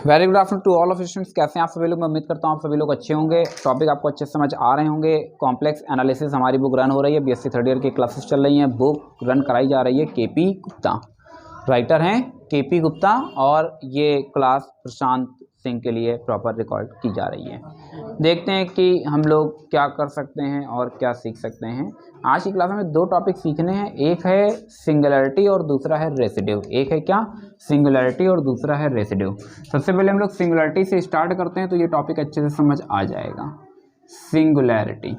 Very good afternoon to all of students. कैसे हैं आप सभी लोग? मैं उम्मीद करता हूँ आप सभी लोग अच्छे होंगे। टॉपिक आपको अच्छे से समझ आ रहे होंगे। कॉम्प्लेक्स एनालिसिस हमारी बुक रन हो रही है, बीएससी थर्ड ईयर की क्लासेस चल रही हैं। बुक रन कराई जा रही है केपी गुप्ता, राइटर हैं केपी गुप्ता, और ये क्लास प्रशांत सिंह के लिए प्रॉपर रिकॉर्ड की जा रही है। देखते हैं कि हम लोग क्या कर सकते हैं और क्या सीख सकते हैं। आज की क्लास में दो टॉपिक सीखने हैं, एक है सिंगुलैरिटी और दूसरा है रेसिड्यू। एक है क्या? सिंगुलैरिटी और दूसरा है रेसिड्यू। सबसे पहले हम लोग सिंगुलैरिटी से स्टार्ट करते हैं तो ये टॉपिक अच्छे से समझ आ जाएगा। सिंगुलैरिटी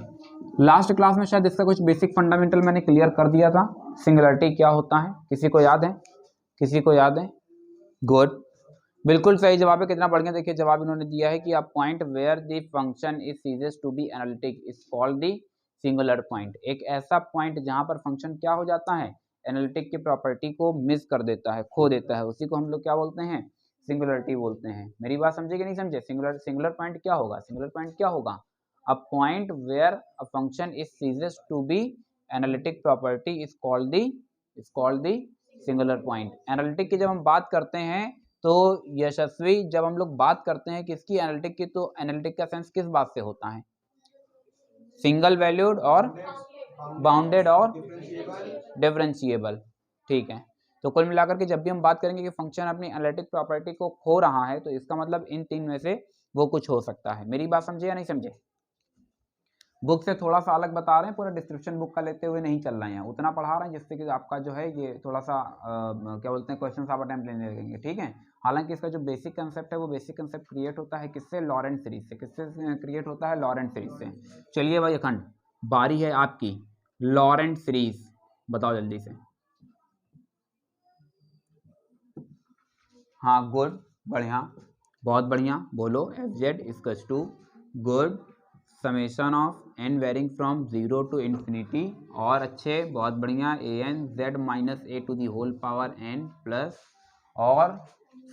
लास्ट क्लास में शायद इसका कुछ बेसिक फंडामेंटल मैंने क्लियर कर दिया था। सिंगुलैरिटी क्या होता है, किसी को याद है? किसी को याद है? गुड, बिल्कुल सही जवाब है। कितना बढ़िया, देखिए जवाब इन्होंने दिया है कि a point where the function is ceases to be analytic is called the singular point. एक ऐसा पॉइंट जहां पर फंक्शन क्या हो जाता है, एनालिटिक की प्रॉपर्टी को मिस कर देता है, खो देता है, उसी को हम लोग क्या बोलते हैं? सिंगुलरिटी बोलते हैं। मेरी बात समझे कि नहीं समझे? सिंगुलर पॉइंट क्या होगा? सिंगुलर पॉइंट क्या होगा? A point where a function is ceases to be analytic property is called the singular point. Analytic की जब हम बात करते हैं तो यशस्वी, जब हम लोग बात करते हैं किसकी? एनालिटिक की, तो एनालिटिक का सेंस किस बात से होता है? सिंगल वैल्यूड और बाउंडेड और डिफरेंशिएबल। ठीक है, तो कुल मिलाकर के जब भी हम बात करेंगे कि फंक्शन अपनी एनालिटिक प्रॉपर्टी को खो रहा है तो इसका मतलब इन तीन में से वो कुछ हो सकता है। मेरी बात समझे या नहीं समझे? बुक से थोड़ा सा अलग बता रहे हैं, पूरा डिस्क्रिप्शन बुक का लेते हुए नहीं चल रहे हैं, उतना पढ़ा रहे हैं जिससे कि आपका जो है ये थोड़ा सा क्या बोलते हैं, क्वेश्चन आप अटेम्प्ट लेने लगेंगे। ठीक है, हालांकि इसका जो बेसिक कंसेप्ट है वो बेसिक कंसेप्ट क्रिएट होता है किससे? लॉरेंट सीरीज से। किससे क्रिएट होता है? लॉरेंट सीरीज से। चलिए भाई अखंड, बारी है आपकी। लॉरेंट सीरीज बताओ जल्दी से। हाँ गुड, बढ़िया, बहुत बढ़िया, बोलो। F Z equals to good summation of n varying from zero to infinity, और अच्छे, बहुत बढ़िया, a n z minus A to the whole power n plus, और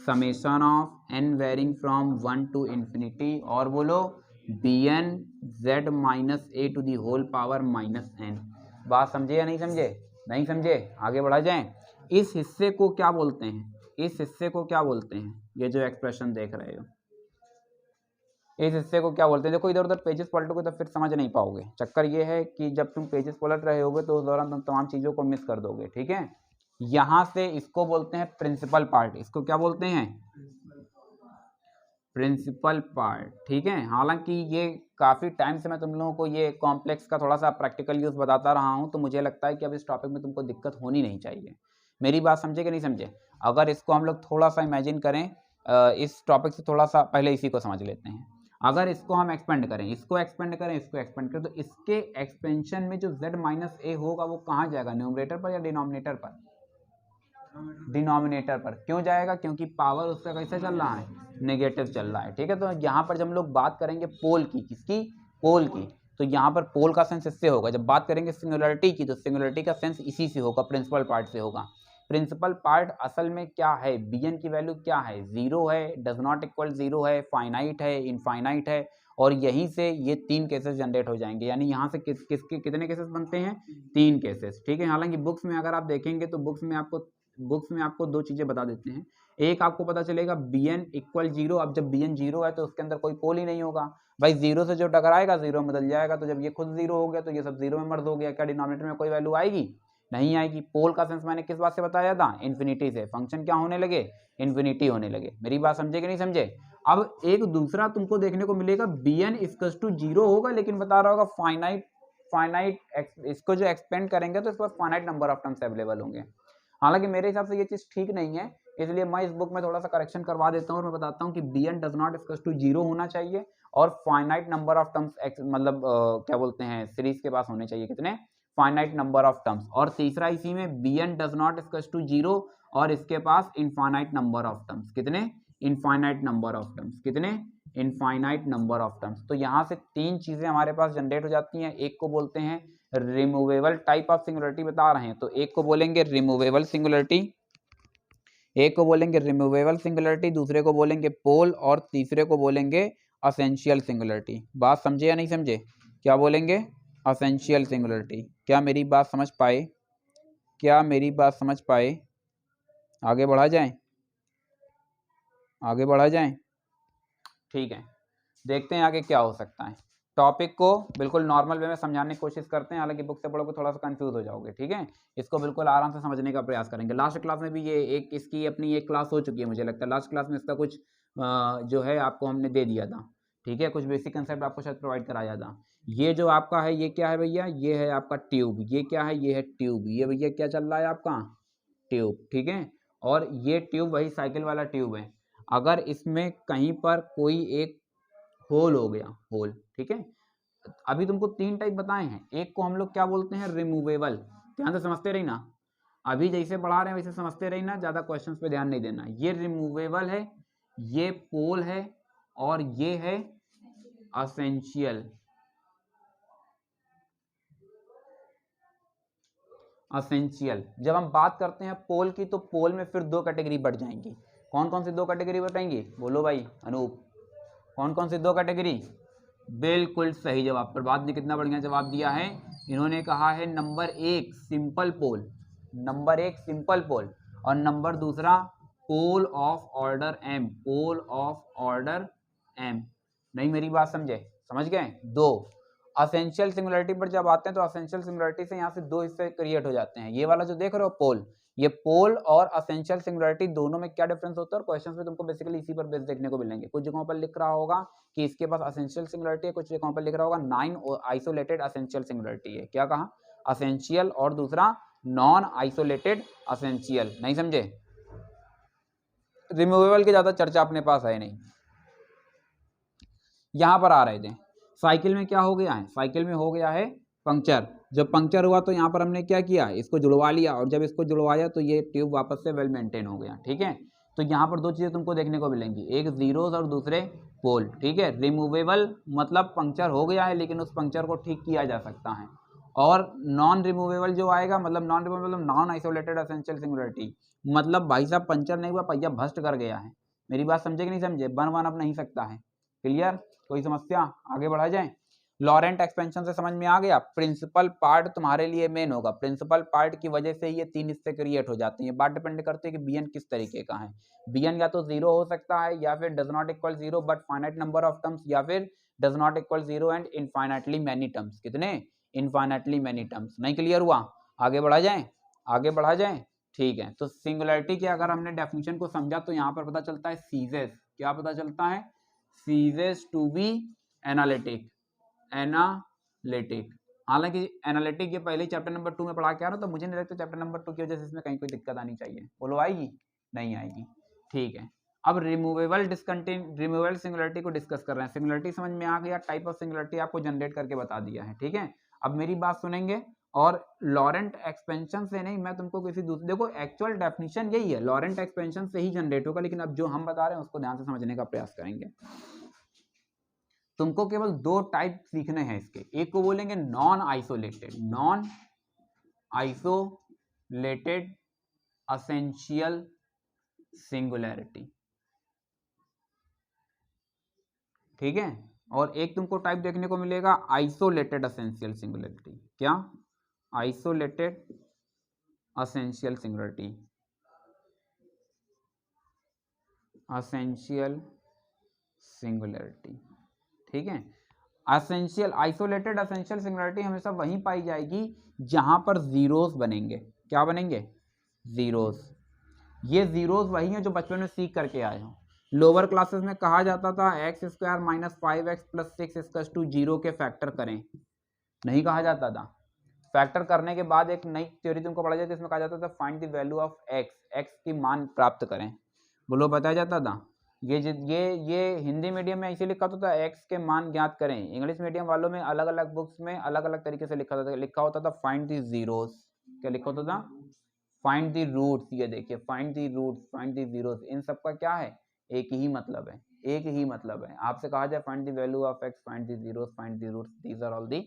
summation of n varying from one to infinity, और बोलो b n z minus A to the whole power minus n. बात समझे या नहीं समझे? नहीं समझे? आगे बढ़ा जाए। इस हिस्से को क्या बोलते हैं? इस हिस्से को क्या बोलते हैं? ये जो एक्सप्रेशन देख रहे हो, इस हिस्से को क्या बोलते हैं? देखो इधर उधर पेजेस पलटोगे तो फिर समझ नहीं पाओगे। चक्कर ये है कि जब तुम पेजेस पलट रहे होगे तो उस दौरान तुम तमाम चीज़ों को मिस कर दोगे। ठीक है, यहाँ से इसको बोलते हैं प्रिंसिपल पार्ट। इसको क्या बोलते हैं? Principal part. ठीक है, हालांकि ये काफ़ी टाइम से मैं तुम लोगों को ये कॉम्प्लेक्स का थोड़ा सा प्रैक्टिकल यूज़ बताता रहा हूँ, तो मुझे लगता है कि अब इस टॉपिक में तुमको दिक्कत होनी नहीं चाहिए। मेरी बात समझे कि नहीं समझे? अगर इसको हम लोग थोड़ा सा इमेजिन करें, इस टॉपिक से थोड़ा सा पहले इसी को समझ लेते हैं। अगर इसको हम एक्सपेंड करें, इसको एक्सपेंड करें, इसको एक्सपेंड करें, तो इसके एक्सपेंशन में जो z माइनस ए होगा वो कहाँ जाएगा? न्यूमरेटर पर या डिनोमिनेटर पर? डिनोमिनेटर पर। क्यों जाएगा? क्योंकि पावर उसका कैसे चल रहा है? नेगेटिव चल रहा है। ठीक है, तो यहाँ पर जब हम लोग बात करेंगे पोल की, किसकी? पोल की, तो यहाँ पर पोल का सेंस इससे होगा। जब बात करेंगे सिंगुलरिटी की, तो सिंगुलरिटी का सेंस इसी से होगा, प्रिंसिपल पार्ट से होगा। प्रिंसिपल पार्ट असल में क्या है? bn की वैल्यू क्या है? जीरो है, डज नॉट इक्वल जीरो है, फाइनाइट है, इनफाइनाइट है, और यहीं से ये तीन केसेस जनरेट हो जाएंगे। यानी यहाँ से किसके कितने केसेस बनते हैं? तीन केसेस। ठीक है, हालांकि बुक्स में अगर आप देखेंगे तो बुक्स में आपको दो चीजें बता देते हैं। एक आपको पता चलेगा bn इक्वल जीरो। अब जब bn जीरो है तो उसके अंदर कोई पोल ही नहीं होगा भाई, जीरो से जो टकराएगा जीरो में बदल जाएगा। तो जब ये खुद जीरो हो गया तो ये सब जीरो में मर्ज हो गया। क्या डिनोमिनेटर में कोई वैल्यू आएगी? नहीं आएगी। पोल का सेंस मैंने किस बात से बताया था? इन्फिनिटी से। फंक्शन क्या होने लगे? इन्फिनिटी होने लगे। मेरी बात समझे कि नहीं समझे? अब एक दूसरा तुमको देखने को मिलेगा, bn इक्वल टू जीरो होगा लेकिन बता रहा होगा फाइनाइट इसको जो एक्सपेंड करेंगे तो इस पर finite number of terms available होंगे। हालांकि मेरे हिसाब से ये चीज़ ठीक नहीं है, इसलिए मैं इस बुक में थोड़ा सा करेक्शन करवा देता हूँ और मैं बताता हूँ कि bn does not equal to zero होना चाहिए और फाइनाइट नंबर ऑफ टर्म्स मतलब क्या बोलते हैं, सीरीज के पास होने चाहिए कितने? Finite number of terms. और तीसरा इसी में bn does not equal to zero और इसके पास इनफाइनाइट नंबर ऑफ टर्म्स। कितने? Infinite number of terms. कितने? Infinite number of terms. तो यहाँ से तीन चीजें हमारे पास जनरेट हो जाती हैं। एक को बोलते हैं रिमूवेबल टाइप ऑफ सिंगुलरिटी बता रहे हैं, तो एक को बोलेंगे रिमूवेबल सिंगुलरिटी, एक को बोलेंगे रिमूवेबल सिंगुलरिटी, दूसरे को बोलेंगे पोल, और तीसरे को बोलेंगे असेंशियल सिंगुलरिटी। बात समझे या नहीं समझे? क्या बोलेंगे? Essential singularity. क्या मेरी बात समझ पाए? क्या मेरी बात समझ पाए? आगे बढ़ा जाए, आगे बढ़ा जाए। ठीक है, देखते हैं आगे क्या हो सकता है। टॉपिक को बिल्कुल नॉर्मल वे में समझाने की कोशिश करते हैं, हालांकि बुक से पढ़ोगे थोड़ा सा कंफ्यूज हो जाओगे, ठीक है। इसको बिल्कुल आराम से समझने का प्रयास करेंगे। लास्ट क्लास में भी ये एक इसकी अपनी एक क्लास हो चुकी है, मुझे लगता है लास्ट क्लास में इसका कुछ जो है आपको हमने दे दिया था, ठीक है, कुछ बेसिक कंसेप्ट आपको शायद प्रोवाइड कराया था। ये जो आपका है ये क्या है भैया, ये है आपका ट्यूब, ये क्या है, ये है ट्यूब, ये भैया क्या चल रहा है आपका ट्यूब, ठीक है। और ये ट्यूब वही साइकिल वाला ट्यूब है। अगर इसमें कहीं पर कोई एक होल हो गया, होल, ठीक है, अभी तुमको 3 टाइप बताए हैं। एक को हम लोग क्या बोलते हैं, रिमूवेबल, ध्यान से समझते रही ना, अभी जैसे पढ़ा रहे हैं वैसे समझते रही ना, ज्यादा क्वेश्चंस पे ध्यान नहीं देना। ये रिमूवेबल है, ये पोल है, और ये है असेंशियल। असेंशियल जब हम बात करते हैं पोल की, तो पोल में फिर 2 कैटेगरी बढ़ जाएंगी। कौन कौन सी 2 कैटेगरी बताएंगे, बोलो भाई अनूप, कौन कौन सी 2 कैटेगरी। बिल्कुल सही जवाब, प्रभात ने कितना बढ़िया जवाब दिया है। इन्होंने कहा है number 1 simple pole, number 1 simple pole, और नंबर दूसरा pole of order m, pole of order m। नहीं मेरी बात समझे, समझ गए। 2 असेंशियल सिंगुलरिटी पर जब आते हैं तो असेंशियल सिंगुलरिटी से यहाँ से 2 हिस्से क्रिएट हो जाते हैं। ये वाला जो देख रहे हो पोल, ये पोल और असेंशियल सिंगुलरिटी दोनों में क्या डिफरेंस होता है, और क्वेश्चंस में तुमको बेसिकली इसी पर बेस देखने को मिलेंगे। कुछ जगहों पर लिख रहा होगा कि इसके पास असेंशियल सिंगुलरिटी है, कुछ जगहों पर लिख रहा होगा 9 आइसोलेटेड असेंशियल सिंगुलरिटी है। क्या कहा, असेंशियल और दूसरा नॉन आइसोलेटेड असेंशियल। नहीं समझे, रिमूवेबल की ज्यादा चर्चा अपने पास है नहीं। यहां पर आ रहे थे, साइकिल में क्या हो गया है, साइकिल में हो गया है पंक्चर। जब पंक्चर हुआ तो यहाँ पर हमने क्या किया, इसको जुड़वा लिया, और जब इसको जुड़वाया तो ये ट्यूब वापस से वेल मेंटेन हो गया, ठीक है। तो यहाँ पर 2 चीजें तुमको देखने को मिलेंगी, एक जीरोस और दूसरे पोल, ठीक है। रिमूवेबल मतलब पंक्चर हो गया है लेकिन उस पंक्चर को ठीक किया जा सकता है, और नॉन रिमूवेबल जो आएगा, मतलब नॉन रिमूवेबल मतलब नॉन आइसोलेटेड एसेंशियल सिंगुलरिटी, मतलब भाई साहब पंक्चर नहीं हुआ, पहिया भस्ट कर गया है। मेरी बात समझे कि नहीं समझे, बन अब नहीं सकता है। क्लियर, कोई समस्या, आगे बढ़ा जाए। लॉरेंट एक्सपेंशन से समझ में आ गया। प्रिंसिपल पार्ट तुम्हारे लिए मेन होगा, प्रिंसिपल पार्ट की वजह से ये 3 हिस्से क्रिएट हो जाते हैं। बात डिपेंड करती है कि bn किस तरीके का है। bn या तो 0 हो सकता है, या फिर does not equal 0 but finite number of terms, या फिर does not equal 0 and infinitely many terms. कितने, इनफाइनाइटली मैनी टर्म्स। नहीं क्लियर हुआ, आगे बढ़ा जाए, आगे बढ़ा जाए, ठीक है। तो सिंगुलरिटी की अगर हमने डेफिनेशन को समझा तो यहाँ पर पता चलता है सीजेस, क्या पता चलता है, ceases to be analytic, analytic. हालांकि एनालिटिक ये पहले ही चैप्टर नंबर 2 में पढ़ा के आ रहा, तो मुझे नहीं लगता चैप्टर नंबर 2 की वजह से इसमें कहीं कोई दिक्कत आनी चाहिए। बोलो आएगी, नहीं आएगी, ठीक है। अब रिमूवेबल रिमूवेबल सिंगुलरिटी को डिस्कस कर रहे हैं। सिंगुलरिटी समझ में आ गया, टाइप ऑफ सिंगुलरिटी आपको जनरेट करके बता दिया है, ठीक है। अब मेरी बात सुनेंगे, और लॉरेंट एक्सपेंशन से नहीं, मैं तुमको किसी दूसरे, देखो एक्चुअल डेफिनेशन यही है, लॉरेंट एक्सपेंशन से ही जनरेट होगा, लेकिन अब जो हम बता रहे हैं उसको ध्यान से समझने का प्रयास करेंगे। तुमको केवल 2 टाइप सीखने हैं इसके, एक को बोलेंगे non isolated, non isolated essential singularity, ठीक है। और एक तुमको टाइप देखने को मिलेगा आइसोलेटेड असेंशियल सिंगुलैरिटी। क्या, isolated essential singularity, essential singularity, ठीक है। असेंशियल आइसोलेटेड असेंशियल सिंगुलैरिटी हमेशा वहीं पाई जाएगी जहां पर जीरोस बनेंगे। क्या बनेंगे, जीरोस। ये जीरोस वही हैं जो बचपन में सीख करके आए हो। लोअर क्लासेस में कहा जाता था x² - 5x + 6 = 0 के फैक्टर करें, नहीं कहा जाता था। फैक्टर करने के बाद एक नई थ्योरी तुमको पढ़ा जाता है, इसमें कहा जाता था find the value of x की मान प्राप्त करें। बोलो बताया जाता था। ये हिंदी मीडियम में ऐसे लिखा होता था x के मान ज्ञात करें। इंग्लिश मीडियम वालों में अलग अलग बुक्स में अलग अलग तरीके से लिखा होता था फाइंड द जीरोस। क्या लिखा होता था, फाइंड द रूट्स। ये देखिए find the roots, find the zeros, इन सब का क्या है, एक ही मतलब है, एक ही मतलब है। आपसे कहा जाए find the value of x, find the zeros, find the roots, these are all the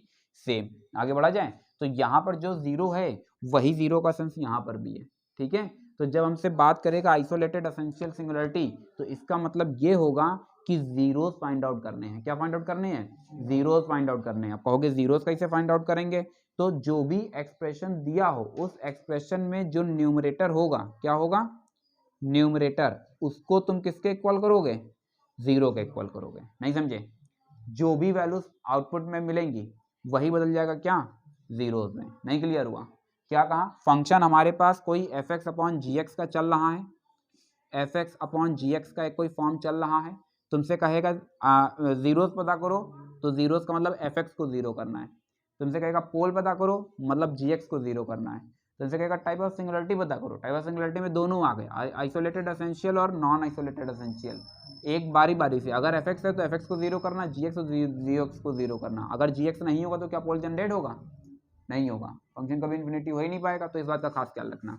same. आगे बढ़ा जाए तो यहाँ पर जो जीरो है वही जीरो का सेंस यहाँ पर भी है, ठीक है। तो जब हमसे बात करेगा आइसोलेटेड एसेंशियल सिंगुलरिटी, तो इसका मतलब ये होगा कि जीरोस फाइंड आउट करने हैं। क्या फाइंड आउट करने हैं, जीरोस फाइंड आउट करने हैं। आप कहोगे जीरोस कैसे फाइंड आउट करेंगे, तो जो भी एक्सप्रेशन दिया हो उस एक्सप्रेशन में जो न्यूमरेटर होगा, क्या होगा, न्यूमरेटर, उसको तुम किसके इक्वल करोगे, जीरो के इक्वल करोगे, नहीं समझे? जो भी वैल्यूज आउटपुट में मिलेंगी वही बदल जाएगा क्या, जीरोज में। नहीं क्लियर हुआ? क्या कहा, फंक्शन हमारे पास कोई एफ एक्स अपॉन जी एक्स का चल रहा है, एफ एक्स अपॉन जी एक्स का एक कोई फॉर्म चल रहा है, तुमसे कहेगा जीरोज पता करो, तो जीरोज का मतलब एफ एक्स को जीरो करना है। तुमसे कहेगा पोल पता करो, मतलब जी एक्स को जीरो करना है। तुमसे कहेगा टाइप ऑफ सिंगुलरिटी पता करो, टाइप ऑफ सिंगुलरिटी में दोनों आ गए, आइसोलेटेड एसेंशियल और नॉन आइसोलेटेड एसेंशियल। एक बारी बारी से, अगर एफ एक्स है तो एफ एक्स को जीरो करना, जी एक्स को जीरो करना। अगर जी एक्स नहीं होगा तो क्या पोल जनरेट होगा, नहीं होगा, फंक्शन कभी इन्फिनिटी हो ही नहीं पाएगा। तो इस बात का खास ख्याल रखना।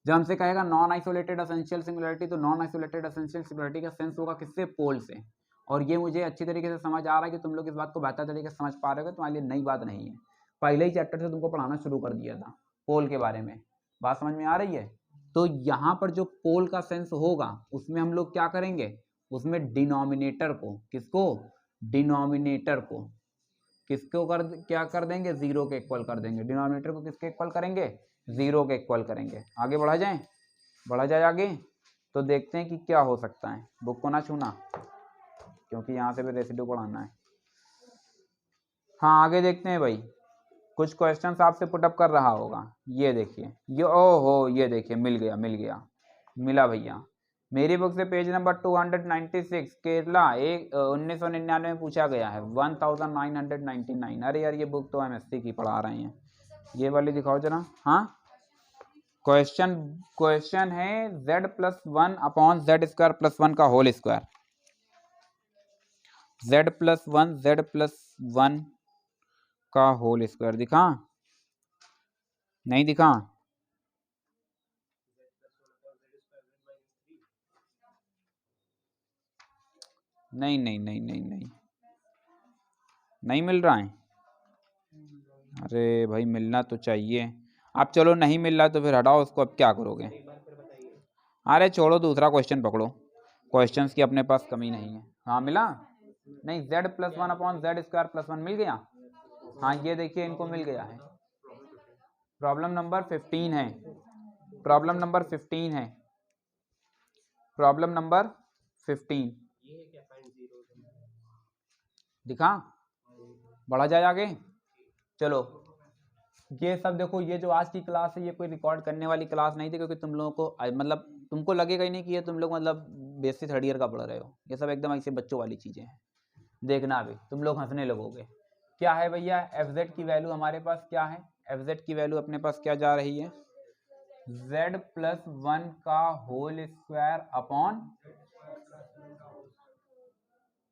जब हमसे कहेगा नॉन आइसोलेटेड एसेंशियल सिंगुलरिटी, तो नॉन आइसोलेटेड एसेंशियल सिंगुलरिटी का सेंस होगा किससे, पोल से। और ये मुझे अच्छी तरीके से समझ आ रहा है कि तुम लोग इस बात को बेहतर तरीके से समझ पा रहे हो, तुम्हारे लिए नई बात नहीं है, पहले ही चैप्टर से तुमको पढ़ाना शुरू कर दिया था पोल के बारे में। बात समझ में आ रही है? तो यहाँ पर जो पोल का सेंस होगा उसमें हम लोग क्या करेंगे, उसमें डिनोमिनेटर को, किसको, डिनोमिनेटर को किसको क्या कर देंगे, जीरो के इक्वल कर देंगे। डिनोमिनेटर को किसके इक्वल करेंगे, जीरो के इक्वल करेंगे। आगे बढ़ा जाए आगे, तो देखते हैं कि क्या हो सकता है। बुक को ना छूना, क्योंकि यहाँ से भी रेसिड्यू पढ़ाना है। हाँ आगे देखते हैं भाई, कुछ क्वेश्चंस आपसे पुटअप कर रहा होगा। ये देखिए, ये ओहो, ये देखिए, मिला भैया। मेरी बुक से पेज नंबर 296, केरला, 1999 में पूछा गया है, 1999। अरे यार ये बुक तो एमएससी की पढ़ा रहे हैं, ये वाली दिखाओ जरा। हाँ क्वेश्चन है z+1 अपॉन z² + 1 का होल स्क्वायर। z+1 का होल स्क्वायर दिखा, नहीं दिखा? नहीं नहीं नहीं नहीं नहीं नहीं मिल रहा है। अरे भाई मिलना तो चाहिए। अब चलो नहीं मिल रहा तो फिर हटाओ उसको, अब क्या करोगे? अरे छोड़ो, दूसरा क्वेश्चन पकड़ो, क्वेश्चंस की अपने पास कमी नहीं है। हाँ मिला? नहीं, z+1 अपॉन z² + 1 मिल गया। हाँ ये देखिए, इनको मिल गया है। प्रॉब्लम नंबर 15 है, प्रॉब्लम नंबर 15 है, प्रॉब्लम नंबर 15 दिखा। बढ़ा जाए आगे, चलो। ये सब देखो, ये जो आज की क्लास है ये कोई रिकॉर्ड करने वाली क्लास नहीं थी, क्योंकि तुम लोगों को मतलब तुमको लगेगा ही नहीं कि ये तुम लोग मतलब बेसिक 3rd ईयर का पढ़ रहे हो। ये सब एकदम ऐसे बच्चों वाली चीज़ें हैं, देखना अभी तुम लोग हंसने लगोगे। क्या है भैया, एफ की वैल्यू हमारे पास क्या है, एफ की वैल्यू अपने पास क्या जा रही है, z+1 का होल स्क्वायर अपॉन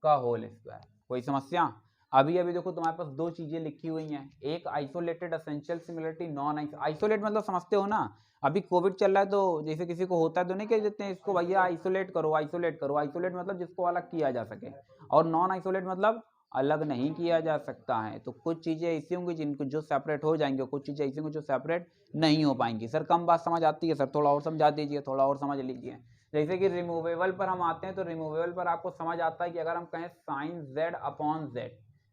का होल स्क्वायर। कोई समस्या? अभी अभी देखो तुम्हारे पास दो चीजें लिखी हुई हैं, एक isolated essential singularity, non isolate मतलब समझते हो ना। अभी कोविड चल रहा है तो जैसे किसी को होता है तो नहीं कह देते हैं इसको भैया आइसोलेट करो, आइसोलेट करो। आइसोलेट मतलब जिसको अलग किया जा सके, और नॉन आइसोलेट मतलब अलग नहीं किया जा सकता है। तो कुछ चीजें ऐसी होंगी जिनको जो सेपरेट हो जाएंगे, कुछ चीजें ऐसी होंगी जो सेपरेट नहीं हो पाएंगी। सर कम बात समझ आती है सर, थोड़ा और समझा दीजिए, थोड़ा और समझ लीजिए। जैसे कि रिमूवेबल पर हम आते हैं, तो रिमूवेबल पर आपको समझ आता है कि अगर हम कहें साइन z अपॉन z,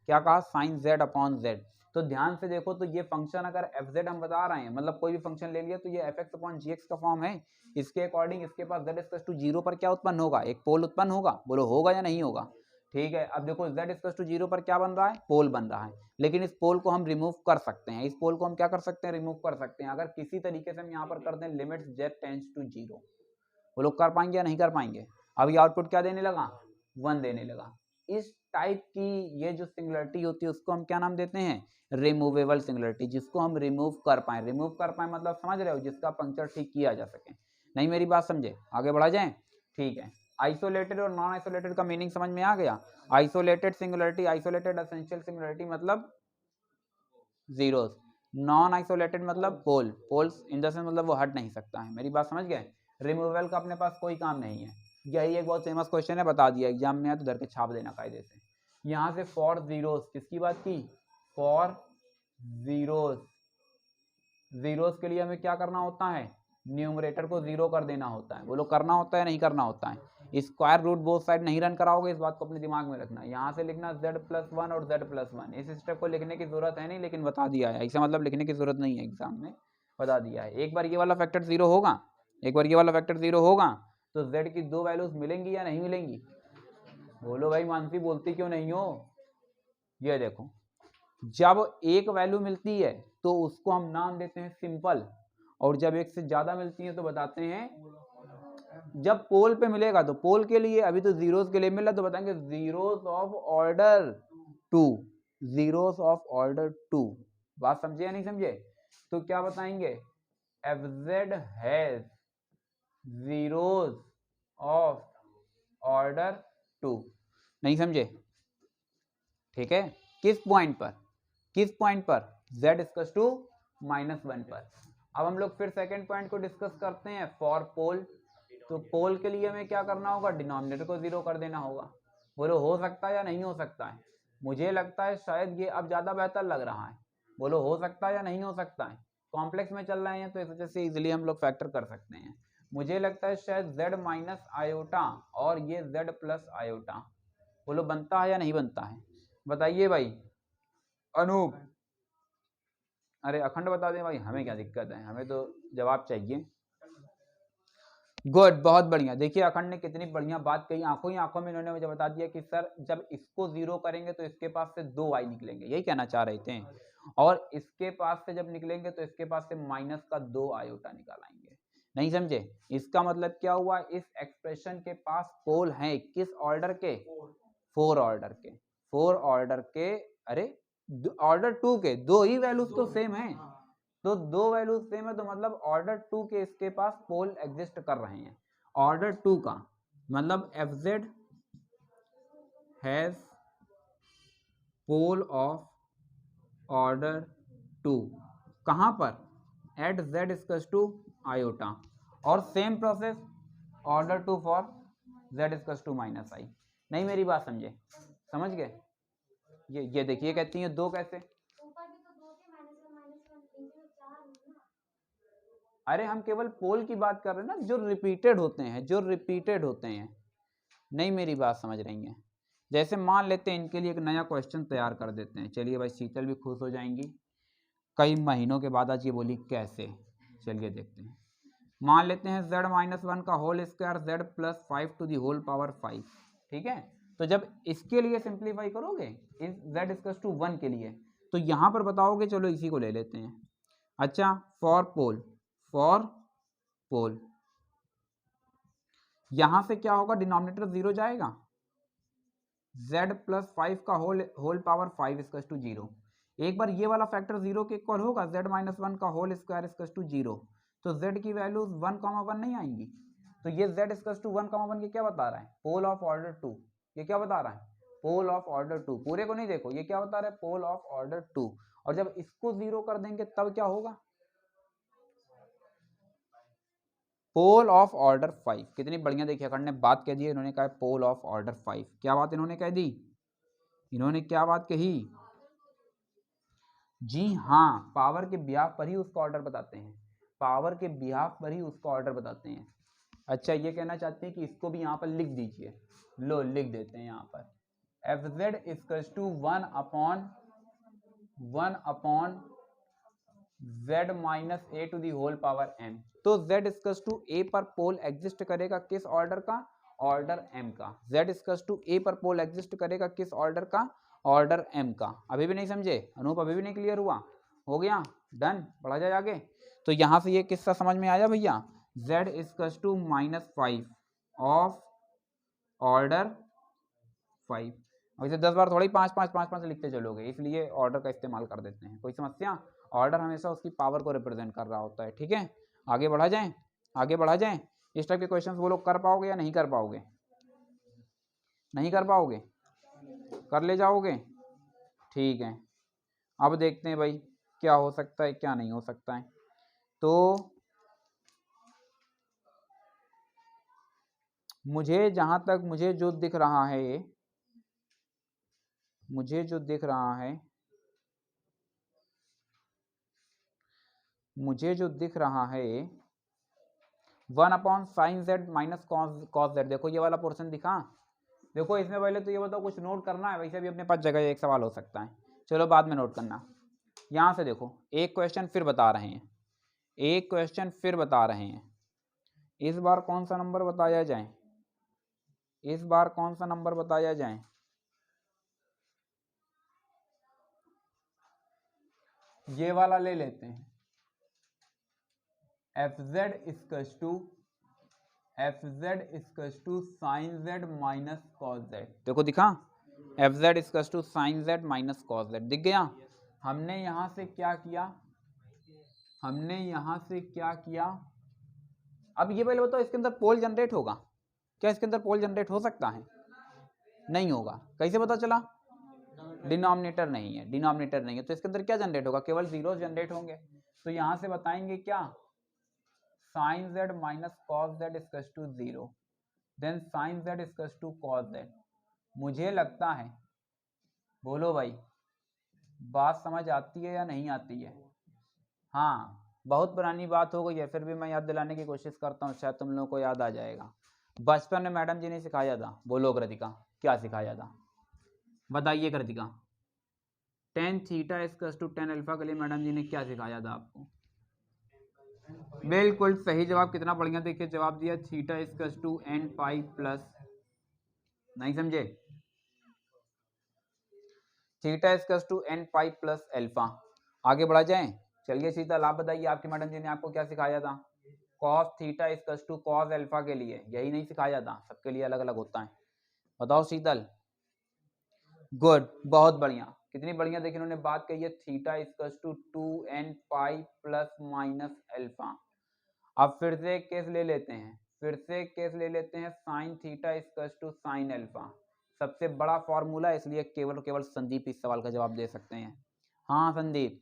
क्या कहा, साइन z अपॉन z, तो ध्यान से देखो, तो ये फंक्शन अगर fz हम बता रहे हैं, मतलब कोई भी फंक्शन ले लिया, तो ये f(x अपॉन gx) का फॉर्म है। इसके अकॉर्डिंग इसके पास z=0 पर क्या उत्पन्न होगा, एक पोल उत्पन्न होगा। बोलो होगा या नहीं होगा? ठीक है, अब देखो z=0 पर क्या बन रहा है, पोल बन रहा है। लेकिन इस पोल को हम रिमूव कर सकते हैं, इस पोल को हम क्या कर सकते हैं, रिमूव कर सकते हैं। अगर किसी तरीके से हम यहाँ पर कर दें लिमिट z → 0, वो लोग कर पाएंगे या नहीं कर पाएंगे? अब ये आउटपुट क्या देने लगा, 1 देने लगा। इस टाइप की ये जो सिंगुलरिटी होती है उसको हम क्या नाम देते हैं, रिमूवेबल सिंगुलरिटी, जिसको हम रिमूव कर पाए। रिमूव कर पाए मतलब समझ रहे हो, जिसका पंक्चर ठीक किया जा सके। नहीं मेरी बात समझे? आगे बढ़ा जाए, ठीक है। आइसोलेटेड और नॉन आइसोलेटेड का मीनिंग समझ में आ गया। Isolated singularity, isolated essential singularity मतलब जीरोस, नॉन आइसोलेटेड मतलब पोल, पोल्स इन द सेंस मतलब वो हट नहीं सकता है। मेरी बात समझ गए? रिमूवल का अपने पास कोई काम नहीं है। यही एक बहुत फेमस क्वेश्चन है, बता दिया एग्जाम में, तो धर के छाप देना कायदे से। यहाँ से फॉर जीरोस, किसकी बात की, फॉर जीरोस, जीरोस के लिए हमें क्या करना होता है, न्यूमरेटर को 0 कर देना होता है। बोलो करना होता है नहीं करना होता है? स्क्वायर रूट बोथ साइड नहीं रन कराओगे, इस बात को अपने दिमाग में रखना। यहाँ से लिखना z+1 और z+1, इस स्टेप को लिखने की जरूरत है नहीं, लेकिन बता दिया है। ऐसा मतलब लिखने की जरूरत नहीं है, एग्जाम में बता दिया है। एक बार ये वाला फैक्टर 0 होगा, एक बार ये वाला फैक्टर 0 होगा, तो z की 2 वैल्यूज मिलेंगी या नहीं मिलेंगी? बोलो भाई मानसी, बोलती क्यों नहीं हो? ये देखो, जब एक वैल्यू मिलती है तो उसको हम नाम देते हैं सिंपल, और जब एक से ज्यादा मिलती है तो बताते हैं, जब पोल पे मिलेगा तो पोल के लिए, अभी तो जीरोस के लिए मिला तो बताएंगे zeros of order 2, zeros of order 2। बात समझे या नहीं समझे? तो क्या बताएंगे, fz has zeros of order 2। नहीं समझे? ठीक है, किस पॉइंट पर, किस पॉइंट पर, z इक्वल्स टू -1 पर। अब हम लोग फिर सेकंड पॉइंट को डिस्कस करते हैं, फॉर पोल। तो पोल के लिए हमें क्या करना होगा, डिनोमिनेटर को 0 कर देना होगा। बोलो हो सकता है या नहीं हो सकता है? मुझे लगता है शायद ये अब ज्यादा बेहतर लग रहा है। बोलो हो सकता है या नहीं हो सकता है? कॉम्प्लेक्स में चल रहे हैं तो इस वजह से इजिली हम लोग फैक्टर कर सकते हैं। मुझे लगता है शायद z माइनस आयोटा और ये z प्लस आयोटा, बोलो बनता है या नहीं बनता है? बताइए भाई अनूप। अरे अखंड बता दें भाई, हमें क्या दिक्कत है, हमें तो जवाब चाहिए। गुड, बहुत बढ़िया। देखिए अखंड ने कितनी बढ़िया बात कही, आंखों ही आंखों में इन्होंने मुझे बता दिया कि सर जब इसको 0 करेंगे तो इसके पास से 2y निकलेंगे, यही कहना चाह रहे थे। और इसके पास से जब निकलेंगे तो इसके पास से माइनस का 2 आयोटा निकाल आएंगे। नहीं समझे? इसका मतलब क्या हुआ, इस एक्सप्रेशन के पास पोल है किस ऑर्डर के, 4 ऑर्डर के, 4 ऑर्डर के। अरे ऑर्डर 2 के, दो ही वैल्यूज तो सेम है, तो दो वैल्यूज सेम है तो मतलब ऑर्डर 2 के इसके पास पोल एग्जिस्ट कर रहे हैं। ऑर्डर 2 का मतलब fz has pole of order 2, कहां पर, at z equals to iota. और same process order 2 for z equals to minus i. नहीं मेरी बात समझे, समझ गए? ये देखिए कहती है 2 कैसे, अरे हम केवल पोल की बात कर रहे हैं ना, जो रिपीटेड होते हैं, जो रिपीटेड होते हैं। नहीं मेरी बात समझ रही हैं? जैसे मान लेते हैं इनके लिए एक नया क्वेश्चन तैयार कर देते हैं। चलिए भाई शीतल भी खुश हो जाएंगी, कई महीनों के बाद आज ये बोली कैसे। चलिए देखते हैं, मान लेते हैं z माइनस 1 का whole square z plus 5 to the whole power 5। ठीक है, तो जब इसके लिए सिंप्लीफाई करोगे इस z इक्वल्स टू 1 के लिए, तो यहां पर बताओगे, चलो इसी को ले लेते हैं। अच्छा, फॉर पोल, फॉर पोल, यहां से क्या होगा, डिनोमिनेटर 0 जाएगा, z प्लस 5 का होल पावर 5 इक्वल्स टू 0। एक बार ये वाला फैक्टर 0 के इक्वल होगा, z माइनस 1 का होल स्क्वायर इक्वल्स टू 0, तो z की वैल्यूज 1,1 नहीं आएंगी। तो ये z इक्वल्स टू 1,1 के क्या बता रहा है, पोल ऑफ ऑर्डर 2। ये क्या बता रहा है, पोल ऑफ ऑर्डर 2। पूरे को नहीं देखो, ये क्या बता रहा है, पोल ऑफ ऑर्डर 2। और जब इसको 0 कर देंगे तब क्या होगा, पोल ऑफ ऑर्डर 5। कितनी बढ़िया देखिए अखंड ने बात कह दी, इन्होंने कहा पोल ऑफ ऑर्डर 5। क्या बात इन्होंने कह दी, इन्होंने क्या बात कही, जी हाँ, पावर के बिहाफ पर ही उसका ऑर्डर बताते हैं, पावर के बिहाफ पर ही उसका ऑर्डर बताते हैं। अच्छा, ये कहना चाहते हैं कि इसको भी यहाँ पर लिख दीजिए, लो लिख देते हैं यहाँ पर, fz equals to 1 upon z minus A to the whole power m। तो z इक्वल्स टू a पर पोल एग्जिस्ट करेगा किस ऑर्डर का, ऑर्डर m का। z इक्वल्स टू a पर पोल एग्जिस्ट करेगा किस ऑर्डर का, ऑर्डर m का। अभी भी नहीं समझे अनूप, अभी भी नहीं क्लियर हुआ? हो गया, डन, बढ़ा जाए आगे। तो यहां से ये किस्सा समझ में आया भैया, z equals to -5 of order 5। वैसे 10 बार थोड़ी 5 5 5 5 लिखते चलोगे, इसलिए ऑर्डर का इस्तेमाल कर देते हैं। कोई समस्या? ऑर्डर हमेशा उसकी पावर को रिप्रेजेंट कर रहा होता है। ठीक है, आगे बढ़ा जाए, आगे बढ़ा जाए। इस टाइप के क्वेश्चंस वो लोग कर पाओगे या नहीं कर पाओगे? नहीं कर पाओगे, कर ले जाओगे? ठीक है, अब देखते हैं भाई क्या हो सकता है क्या नहीं हो सकता है। तो मुझे जहां तक मुझे जो दिख रहा है, मुझे जो दिख रहा है, मुझे जो दिख रहा है 1 upon sine Z minus cos Z. देखो ये वाला पोर्शन दिखा, देखो इसमें पहले तो ये बताओ कुछ नोट करना है, वैसे भी अपने पास जगह एक सवाल हो सकता है, चलो बाद में नोट करना। यहाँ से देखो एक क्वेश्चन फिर बता रहे हैं, एक क्वेश्चन फिर बता रहे हैं, इस बार कौन सा नंबर बताया जाए, इस बार कौन सा नंबर बताया जाए? ये वाला ले लेते हैं, F Z equals to sine Z minus cos Z. देखो दिखा, F Z equals to sine Z minus cos Z, दिख गया। हमने यहां से क्या किया, हमने यहां से क्या किया? अब ये पहले बताओ, इसके अंदर पोल जनरेट होगा क्या? इसके अंदर पोल जनरेट हो सकता है? नहीं होगा। कैसे पता चला? डिनोमिनेटर नहीं है, डिनोमिनेटर नहीं है, तो इसके अंदर क्या जनरेट होगा? केवल जीरो जनरेट होंगे। तो यहां से बताएंगे क्या, sine Z minus cos Z equals to zero, then sine Z equals to cos Z. मुझे लगता है, बोलो भाई, बात समझ आती है या नहीं आती है? हाँ, बहुत पुरानी बात हो गई है, फिर भी मैं याद दिलाने की कोशिश करता हूँ, शायद तुम लोगों को याद आ जाएगा। बचपन में मैडम जी ने सिखाया था। बोलो कृतिका, क्या सिखाया था? बताइए Kritika. Tan theta equals to tan alpha के लिए मैडम जी ने क्या सिखाया था आपको? बिल्कुल सही जवाब, कितना बढ़िया देखिए जवाब दिया, theta equals to N pi plus, नहीं समझे? Theta equals to N pi plus alpha. आगे बढ़ा जाए, चलिए शीतल आप बताइए, आपकी मैडम जी ने आपको क्या सिखाया था? Cos theta equals to cos alpha के लिए, यही नहीं सिखाया था? सबके लिए अलग अलग होता है। बताओ शीतल। गुड, बहुत बढ़िया, कितनी बढ़िया देखिए उन्होंने बात कही है, theta equals to 2n pi plus minus alpha. अब फिर से एक केस ले लेते हैं, फिर से एक केस ले लेते हैं, sine theta equals to sine alpha. सबसे बड़ा फॉर्मूला, इसलिए केवल संदीप इस सवाल का जवाब दे सकते हैं। हाँ संदीप,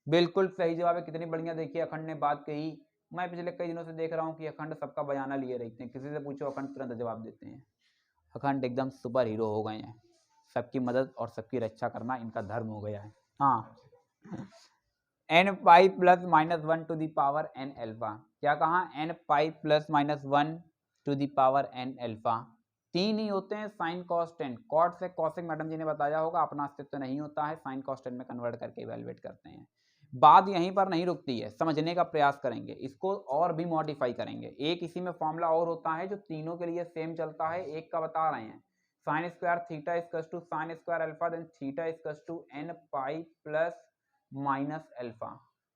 बिल्कुल सही जवाब है, कितनी बढ़िया देखिए अखंड ने बात कही। मैं पिछले कई दिनों से देख रहा हूँ कि अखंड सबका बयाना लिए रहते हैं, किसी से पूछो अखंड तुरंत जवाब देते हैं। अखंड एकदम सुपर हीरो हो गए हैं, सबकी मदद और सबकी रक्षा करना इनका धर्म हो गया है। हाँ, N pi plus minus one to the power N alpha, क्या कहा? N pi plus minus one to the power N alpha. तीन ही होते हैं, साइन कॉस टेन, कॉट से कॉसेक मैडम जी ने बताया होगा, अपना अस्तित्व नहीं होता है, साइन कॉस टेन में कन्वर्ट करके इवेलुएट करते हैं। बात यहीं पर नहीं रुकती है, समझने का प्रयास करेंगे, इसको और भी मॉडिफाई करेंगे। एक इसी में फॉर्मूला और होता है जो तीनों के लिए सेम चलता है, एक का बता रहे हैं, sine square theta equals to sine square alpha, then theta equals to N pi plus minus alpha.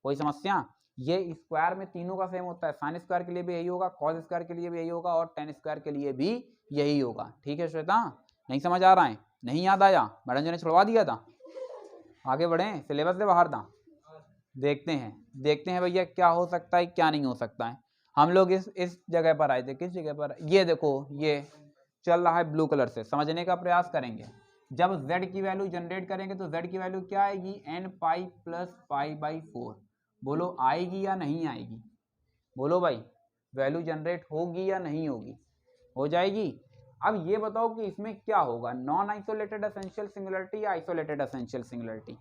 कोई समस्या? ये स्क्वायर में तीनों का सेम होता है, साइन स्क्वायर के लिए भी यही होगा, कॉस स्क्वायर के लिए भी यही होगा, और टेन स्क्वायर के लिए भी यही होगा। ठीक है श्वेता, नहीं समझ आ रहा है? नहीं याद आया? मैडम जी ने छुड़वा दिया था? आगे बढ़े, सिलेबस से बाहर था। देखते हैं भैया क्या हो सकता है, क्या नहीं हो सकता है। हम लोग इस जगह पर आए थे, किस जगह पर? ये देखो, ये चल रहा है ब्लू कलर से, समझने का प्रयास करेंगे। जब z की वैल्यू जनरेट करेंगे तो z की वैल्यू क्या आएगी? n pi plus pi by 4। बोलो आएगी या नहीं आएगी? बोलो भाई, वैल्यू जनरेट होगी या नहीं होगी? हो जाएगी। अब ये बताओ कि इसमें क्या होगा, नॉन आइसोलेटेड एसेंशियल सिंगुलरिटी या isolated essential singularity?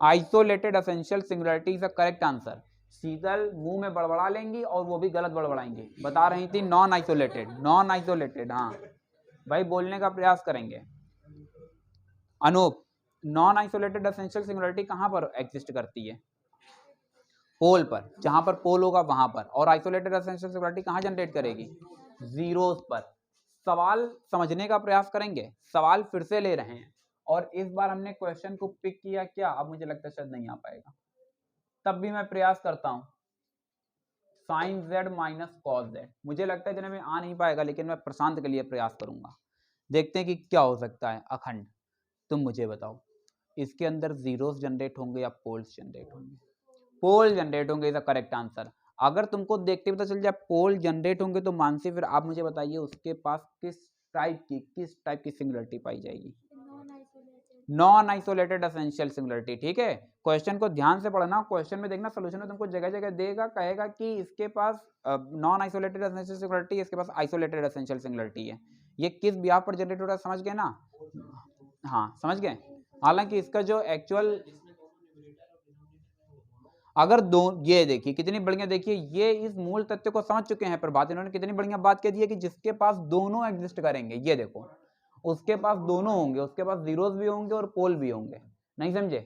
Isolated essential singularity is the correct answer. Sheetal मुंह में बड़बड़ा लेंगी और वो भी गलत बड़बड़ाएंगी, बता रही थी नॉन आइसोलेटेड, नॉन आइसोलेटेड। हाँ भाई, बोलने का प्रयास करेंगे। Anoop, non isolated essential singularity कहां पर एग्जिस्ट करती है? पोल पर, जहां पर पोल होगा वहां पर। और आइसोलेटेड एसेंशियल सिंगुलरिटी कहां जनरेट करेगी? जीरोस पर। सवाल समझने का प्रयास करेंगे, सवाल फिर से ले रहे हैं, और इस बार हमने क्वेश्चन को पिक किया क्या? अब मुझे लगता है शायद नहीं आ पाएगा, तब भी मैं प्रयास करता हूं। Sine Z minus cos Z, मुझे लगता है में आ नहीं पाएगा, लेकिन मैं प्रशांत के लिए प्रयास करूंगा। देखते हैं कि क्या हो सकता है। अखंड, तुम मुझे बताओ, इसके अंदर जीरोस जनरेट होंगे या पोल्स जनरेट होंगे? पोल जनरेट होंगे, इज द करेक्ट आंसर। अगर तुमको देखते पता चल जाए पोल जनरेट होंगे तो मानसी, फिर आप मुझे बताइए उसके पास किस टाइप की सिंगुलरिटी पाई जाएगी? Non isolated essential singularity. ठीक है, क्वेश्चन को ध्यान से पढ़ना, क्वेश्चन में देखना, सोल्यूशन में तुमको जगह जगह देगा, कहेगा कि इसके पास नॉन आइसोलेटेड एसेंशियल सिंगुलरिटी, इसके पास आइसोलेटेड एसेंशियल सिंगुलरिटी है। ये किस ब्याह पर जनरेट हो रहा है, समझ गए ना? हाँ समझ गए। हालांकि इसका जो एक्चुअल, अगर दो, ये देखिए कितनी बढ़िया, देखिए ये इस मूल तथ्य को समझ चुके हैं प्रभात, इन्होंने कितनी बढ़िया बात कह दी है कि जिसके पास दोनों एग्जिस्ट करेंगे, ये देखो उसके पास दोनों होंगे, उसके पास जीरोस भी होंगे और पोल भी होंगे। नहीं समझे?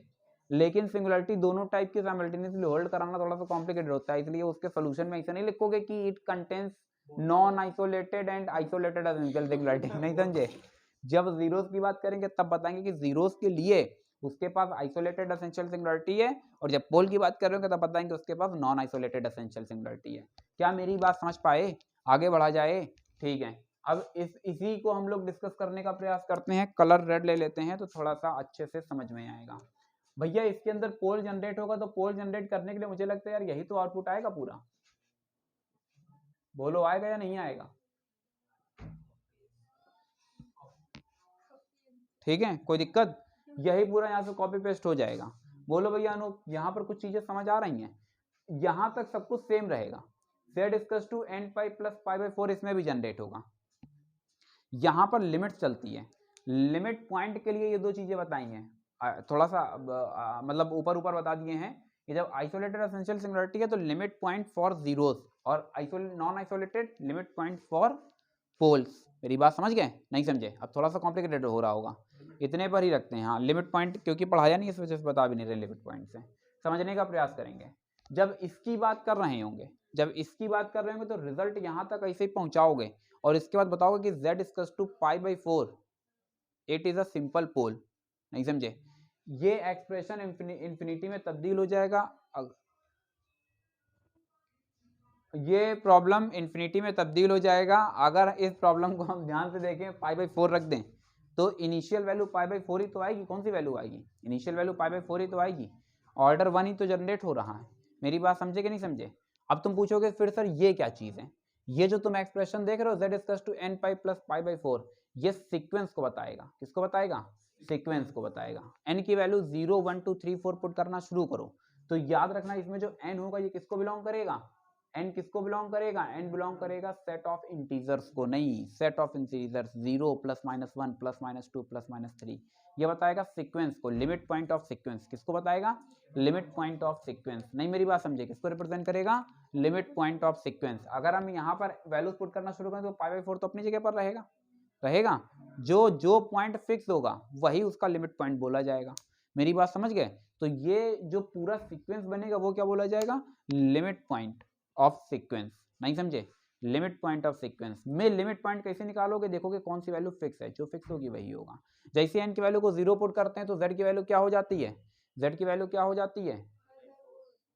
लेकिन सिंगुलरिटी दोनों टाइप के साइमल्टेनियसली होल्ड कराना थोड़ा सा कॉम्प्लिकेटेड होता है, इसलिए उसके सोल्यूशन में ऐसा नहीं लिखोगे कि it contains non isolated and isolated essential singularity, नहीं समझे। जब जीरोस की बात करेंगे तब बताएंगे कि जीरोस के लिए उसके पास आइसोलेटेड एसेंशियल सिंगुलरिटी है, और जब पोल की बात करेंगे तब बताएंगे उसके पास नॉन आइसोलेटेड एसेंशियल सिंगुलरिटी है। क्या मेरी बात समझ पाए? आगे बढ़ा जाए, ठीक है। अब इसी को हम लोग डिस्कस करने का प्रयास करते हैं। कलर रेड ले लेते हैं तो थोड़ा सा अच्छे से समझ में आएगा। भैया इसके अंदर पोल जनरेट होगा, तो पोल जनरेट करने के लिए मुझे लगता है यार यही तो आउटपुट आएगा पूरा। बोलो आएगा या नहीं आएगा? ठीक है, कोई दिक्कत? यही पूरा यहाँ से कॉपी पेस्ट हो जाएगा। बोलो भैया अनूप, यहाँ पर कुछ चीजें समझ आ रही हैं? यहाँ तक सब कुछ सेम रहेगा। z equals to n pi plus pi by 4 इसमें भी जनरेट होगा। यहाँ पर लिमिट चलती है। लिमिट पॉइंट के लिए ये दो चीजें बताई हैं, थोड़ा सा मतलब ऊपर ऊपर बता दिए हैं कि जब आइसोलेटेड एसेंशियल सिंगुलरिटी है तो लिमिट पॉइंट फॉर जीरोस, और non isolated limit point for poles. मेरी बात समझ गए? नहीं समझे? अब थोड़ा सा कॉम्प्लिकेटेड हो रहा होगा, इतने पर ही रखते हैं। हाँ, लिमिट पॉइंट क्योंकि पढ़ाया नहीं इस वजह से बता भी नहीं रहे, लिमिट पॉइंट से समझने का प्रयास करेंगे। जब इसकी बात कर रहे होंगे, तो रिजल्ट यहाँ तक ऐसे ही पहुंचाओगे और इसके बाद बताओगे कि z equals to pi by 4 it is a simple pole. नहीं समझे? ये एक्सप्रेशन इंफिनिटी में तब्दील हो जाएगा। ये प्रॉब्लम इंफिनिटी में तब्दील हो जाएगा अगर इस प्रॉब्लम को हम ध्यान से देखें, पाई बाई 4 रख दें तो इनिशियल वैल्यू पाई बाई 4 ही तो आएगी। कौन सी वैल्यू आएगी? इनिशियल वैल्यू पाई बाई 4 ही तो आएगी। ऑर्डर 1 ही तो जनरेट हो रहा है। मेरी बात समझे कि नहीं समझे? अब तुम पूछोगे फिर सर ये क्या चीज है? ये जो तुम एक्सप्रेशन देख रहे हो z equals to n pi plus pi by 4, ये सीक्वेंस को बताएगा। किसको बताएगा? सीक्वेंस को बताएगा। n की वैल्यू 0 1 2 3 4 पुट करना शुरू करो तो याद रखना इसमें जो n होगा ये किसको बिलोंग करेगा? n किसको बिलोंग करेगा? n बिलोंग करेगा सेट ऑफ इंटीजर्स को, नहीं set of integers. 0 plus minus 1 plus minus 2 plus minus 3 ये बताएगा सीक्वेंस को। लिमिट पॉइंट ऑफ सीक्वेंस किसको बताएगा? Limit point of sequence. नहीं मेरी बात समझे? किसको रिप्रेजेंट करेगा? Limit point of sequence. अगर हम यहाँ पर वैल्यूज पुट करना शुरू करें तो पाई बाई 4 तो अपनी जगह पर रहेगा। जो पॉइंट फिक्स होगा वही उसका लिमिट पॉइंट बोला जाएगा। मेरी बात समझ गए? तो ये जो पूरा सीक्वेंस बनेगा वो क्या बोला जाएगा? Limit point of sequence. नहीं समझे? लिमिट पॉइंट ऑफ सीक्वेंस में लिमिट पॉइंट कैसे निकालोगे? देखोगे कौन सी वैल्यू फिक्स है, जो फिक्स होगी वही होगा। जैसे n की वैल्यू को 0 पुट करते हैं तो z की वैल्यू क्या हो जाती है? z की वैल्यू क्या हो जाती है?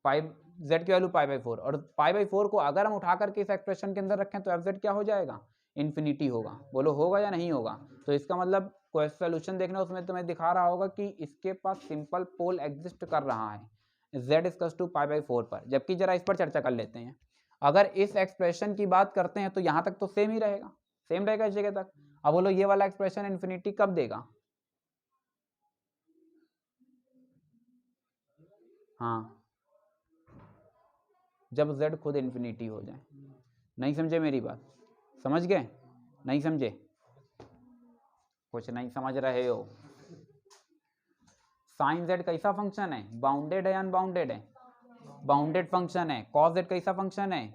z की वैल्यू पाई बाई 4, और पाई बाई 4 को अगर हम उठा करके इस एक्सप्रेशन के अंदर रखें तो fz क्या हो जाएगा? इन्फिनिटी होगा। बोलो होगा या नहीं होगा? तो इसका मतलब कोई सोल्यूशन देखना उसमें तुम्हें दिखा रहा होगा कि इसके पास सिंपल पोल एग्जिस्ट कर रहा है z equals to pi by 4 पर। जबकि जरा इस पर चर्चा कर लेते हैं। अगर इस एक्सप्रेशन की बात करते हैं तो यहां तक तो सेम ही रहेगा, सेम रहेगा इस जगह तक। अब बोलो ये वाला एक्सप्रेशन इन्फिनिटी कब देगा? हाँ, जब z खुद इन्फिनिटी हो जाए। नहीं समझे मेरी बात? समझ गए? नहीं समझे? कुछ नहीं समझ रहे हो? साइन z कैसा फंक्शन है? बाउंडेड है या अनबाउंडेड है? बाउंडेड फंक्शन है। कॉस z कैसा फंक्शन है?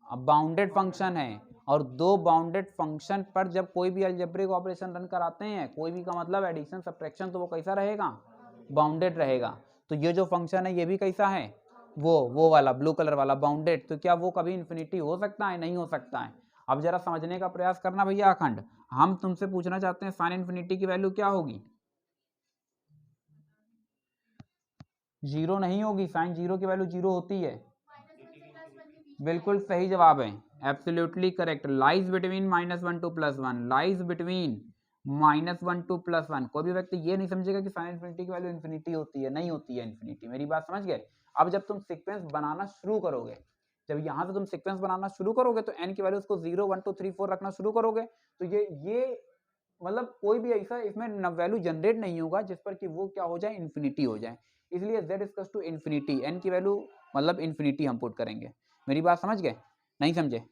बाउंडेड फंक्शन है। और दो बाउंडेड फंक्शन पर जब कोई भी अलजेब्रिक ऑपरेशन रन कराते हैं, कोई भी का मतलब एडिशन सब्ट्रैक्शन, तो वो कैसा रहेगा? बाउंडेड रहेगा। तो ये जो फंक्शन है ये भी कैसा है? वो वाला ब्लू कलर वाला बाउंडेड। तो क्या वो कभी इन्फिनिटी हो सकता है? नहीं हो सकता है। अब जरा समझने का प्रयास करना भैया अखंड। हम तुमसे पूछना चाहते हैं साइन इन्फिनिटी की वैल्यू क्या होगी? 0 नहीं होगी। साइन 0 की वैल्यू 0 होती है। बिल्कुल सही जवाब है, absolutely correct. Lies between -1 to +1, lies between -1 to +1। कोई भी व्यक्ति ये नहीं समझेगा कि साइन इन्फिनिटी की वैल्यू इन्फिनिटी होती है, नहीं होती है इन्फिनिटी। मेरी बात समझ गए? अब जब तुम सीक्वेंस बनाना शुरू करोगे, जब यहाँ से तुम सीक्वेंस बनाना शुरू करोगे तो n की वैल्यू उसको 0 1 2 3 4 रखना शुरू करोगे तो ये मतलब कोई भी ऐसा इसमें वैल्यू जनरेट नहीं होगा जिस पर कि वो क्या हो जाए? इन्फिनिटी हो जाए। इसलिए z equals to infinity, n की वैल्यू मतलब इन्फिनिटी हम पुट करेंगे। मेरी बात समझ गए? नहीं समझे?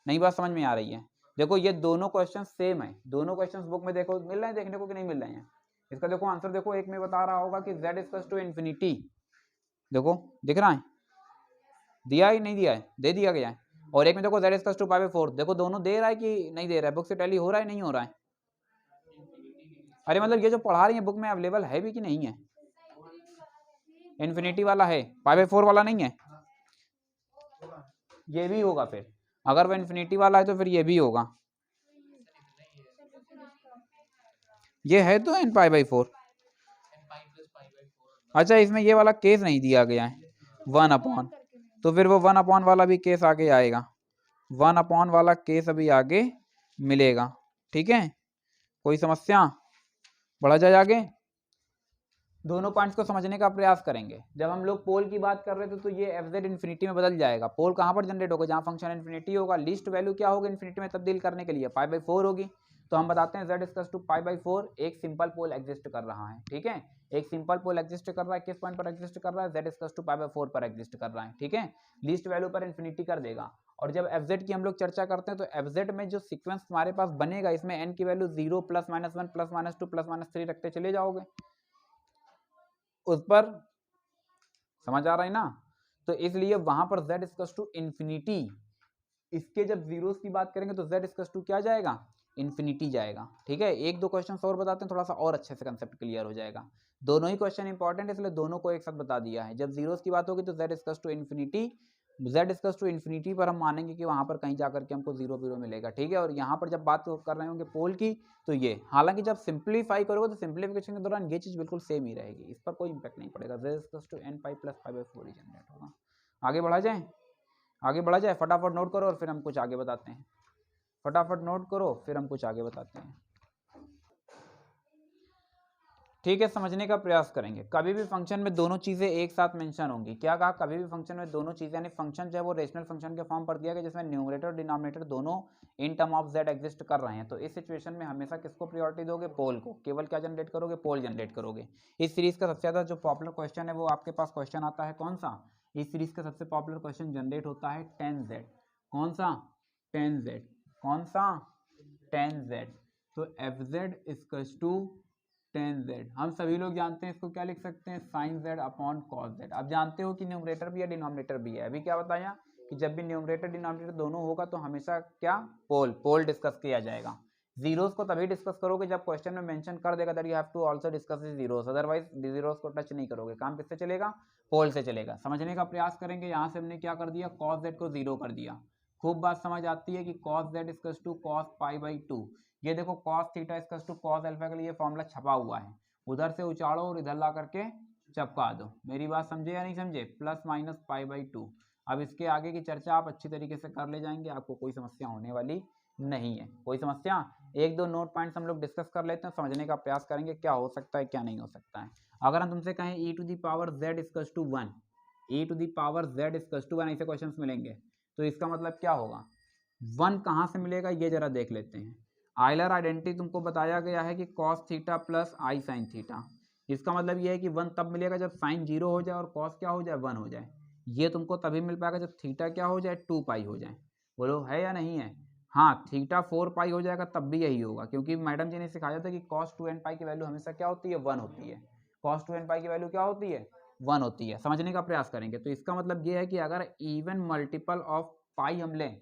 नहीं बात समझ में आ रही है? देखो ये दोनों क्वेश्चन सेम है। दोनों क्वेश्चन बुक में देखो मिल रहे हैं देखने को कि नहीं मिल रहे हैं? इसका देखो आंसर देखो, एक में बता रहा होगा कि z इक्वल्स टू इन्फिनिटी, देखो दिख रहा है, दिया ही नहीं दिया है? दे दिया गया है। और एक में देखो z equals to pi by 4, देखो दोनों दे रहा है कि नहीं दे रहा है? बुक से टैली हो रहा है नहीं हो रहा है? अरे मतलब ये जो पढ़ा रही है बुक में अवेलेबल है भी कि नहीं है? इन्फिनिटी वाला है, पाई बाई 4 वाला नहीं है, ये भी होगा। फिर अगर वो इन्फिनिटी वाला है तो फिर ये भी होगा, ये है तो एन पाई बाई 4। अच्छा, इसमें ये वाला केस नहीं दिया गया है 1 अपॉन, तो फिर वो 1 अपॉन वाला भी केस आगे आएगा, 1 अपॉन वाला केस अभी आगे मिलेगा। ठीक है, कोई समस्या? बढ़ा जाए आगे, दोनों पॉइंट्स को समझने का प्रयास करेंगे। जब हम लोग पोल की बात कर रहे थे तो ये एफ जेड इन्फिनिटी में बदल जाएगा। पोल कहाँ पर जनरेट होगा? जहाँ फंक्शन इन्फिनिटी होगा। लीस्ट वैल्यू क्या होगी इन्फिनिटी में तब्दील करने के लिए? पाई बाई 4 होगी। तो हम बताते हैं z equals to pi by 4, एक सिंपल पोल एग्जिस्ट कर रहा है। ठीक है, एक सिंपल पोल एग्जिस्ट कर रहा है, किस पॉइंट पर एग्जिस्ट कर रहा है? z equals to pi by 4 पर एग्जिस्ट कर रहा है। ठीक है, लीस्ट वैल्यू पर इन्फिनिटी कर देगा। और जब एफ जेड की हम लोग चर्चा करते हैं तो एफ जेड में जो सीक्वेंस हमारे पास बनेगा, इसमें n की value 0 plus minus 1 plus minus 2 plus minus 3 रखते चले जाओगे, उस पर समझ आ रहा है ना? तो इसलिए वहां पर z इक्वल्स टू इन्फिनिटी, इसके जब जीरोस की बात करेंगे तो z इक्वल्स टू क्या जाएगा? इन्फिनिटी जाएगा। ठीक है, एक दो क्वेश्चन और बताते हैं, थोड़ा सा और अच्छे से कंसेप्ट क्लियर हो जाएगा। दोनों ही क्वेश्चन इंपॉर्टेंट है, इसलिए दोनों को एक साथ बता दिया है। जब जीरोस की बात होगी तो z equals to infinity, z equals to infinity पर हम मानेंगे कि वहां पर कहीं जाकर के हमको 0 0 मिलेगा। ठीक है, और यहाँ पर जब बात कर रहे होंगे पोल की तो ये, हालांकि जब सिंप्लीफाई करोगे तो सिंप्लीफिकेशन के दौरान ये चीज बिल्कुल सेम ही रहेगी, इस पर कोई इंपैक्ट नहीं पड़ेगा। z equals to n pi plus pi by 4 ही जनरेट होगा। आगे बढ़ा जाए, आगे बढ़ा जाए, फटाफट नोट करो और फिर हम कुछ आगे बताते हैं। फटाफट नोट करो फिर हम कुछ आगे बताते हैं। ठीक है, समझने का प्रयास करेंगे। कभी भी फंक्शन में दोनों चीजें एक साथ मेंशन होंगी। क्या कहा? कभी भी फंक्शन में दोनों चीजें, यानी फंक्शन जो है वो रेशनल फंक्शन के फॉर्म पर दिया गया जिसमें न्यूमरेटर और डिनोमिनेटर दोनों in term of z exist कर रहे हैं, तो इस सिचुएशन में हमेशा किसको प्रायोरिटी दोगे? पोल को। केवल क्या जनरेट करोगे? पोल जनरेट करोगे। इस सीरीज का सबसे ज्यादा जो पॉपुलर क्वेश्चन है वो आपके पास क्वेश्चन आता है कौन सा? इस सीरीज का सबसे पॉपुलर क्वेश्चन जनरेट होता है 10z। कौन सा? 10z। कौन सा? 10z। तो F Z equals to 10z। हम सभी लोग जानते हैं इसको क्या लिख सकते हैं? Sine z upon cos z। अब जानते हो कि न्यूमरेटर भी है डिनोमिनेटर भी है। अभी क्या बताया कि जब भी न्यूमरेटर डिनोमिनेटर दोनों होगा तो हमेशा क्या? पोल डिस्कस किया जाएगा। जीरोस को तभी डिस्कस करोगे जब क्वेश्चन में मेंशन कर देगा that you have to also discuss zeros, otherwise zeros को टच नहीं करोगे। काम किससे चलेगा? पोल से चलेगा। समझने का प्रयास करेंगे। यहाँ से हमने क्या कर दिया? कॉस z को 0 कर दिया। खूब बात समझ आती है कि cos z equals to cos pi by 2। ये देखो cos theta equals to cos alpha के लिए फॉर्मूला छपा हुआ है, उधर से उचाड़ो और इधर ला करके चपका दो। मेरी बात समझे या नहीं समझे? Plus minus pi by 2। अब इसके आगे की चर्चा आप अच्छी तरीके से कर ले जाएंगे, आपको कोई समस्या होने वाली नहीं है। कोई समस्या? एक दो नोट पॉइंट्स हम लोग डिस्कस कर लेते हैं, समझने का प्रयास करेंगे क्या हो सकता है क्या नहीं हो सकता है। अगर हम तुमसे कहें e to the power z equals to 1, e to the power z equals to 1 ऐसे क्वेश्चंस मिलेंगे, तो इसका मतलब क्या होगा? 1 कहाँ से मिलेगा ये जरा देख लेते हैं। आइलर आइडेंटिटी तुमको बताया गया है कि cos थीटा प्लस आई साइन थीटा। इसका मतलब ये है कि 1 तब मिलेगा जब साइन 0 हो जाए और cos क्या हो जाए? 1 हो जाए। ये तुमको तभी मिल पाएगा जब थीटा क्या हो जाए? 2 पाई हो जाए। बोलो है या नहीं है? हाँ, थीटा 4 पाई हो जाएगा तब भी यही होगा, क्योंकि मैडम जी ने सिखाया था कि cos 2n पाई की वैल्यू हमेशा क्या होती है? 1 होती है। cos 2n पाई की वैल्यू क्या होती है? 1 होती है। समझने का प्रयास करेंगे। तो इसका मतलब ये है कि अगर इवन मल्टीपल ऑफ पाई हम लें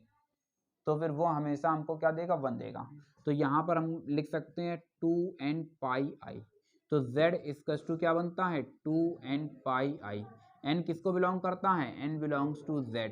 तो फिर वो हमेशा हमको क्या देगा? 1 देगा। तो यहाँ पर हम लिख सकते हैं 2n पाई आई। तो z इक्वल्स टू क्या बनता है? 2n पाई आई। n किसको बिलोंग करता है? n belongs to z।